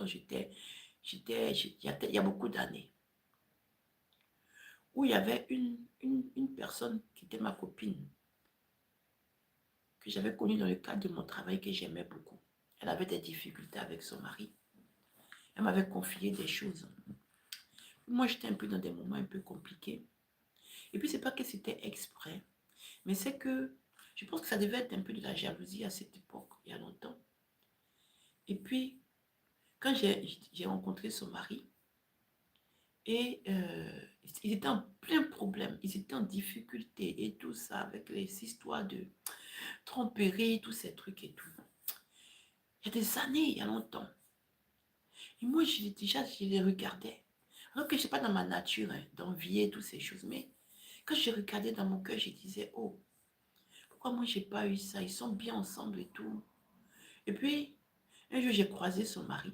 dont il y a beaucoup d'années, où il y avait une personne qui était ma copine, que j'avais connue dans le cadre de mon travail, que j'aimais beaucoup. Elle avait des difficultés avec son mari. Elle m'avait confié des choses. Moi, j'étais un peu dans des moments un peu compliqués. Et puis, c'est pas que c'était exprès, mais c'est que je pense que ça devait être un peu de la jalousie à cette époque, il y a longtemps. Et puis, quand j'ai rencontré son mari, et ils étaient en plein problème, ils étaient en difficulté et tout ça, avec les histoires de tromperie, tous ces trucs et tout. Il y a des années, il y a longtemps. Et moi, je les regardais. Alors que je ne suis pas dans ma nature hein, d'envier toutes ces choses, mais quand je regardais dans mon cœur, je disais, oh, pourquoi moi, j'ai pas eu ça? Ils sont bien ensemble et tout. Et puis, un jour, j'ai croisé son mari.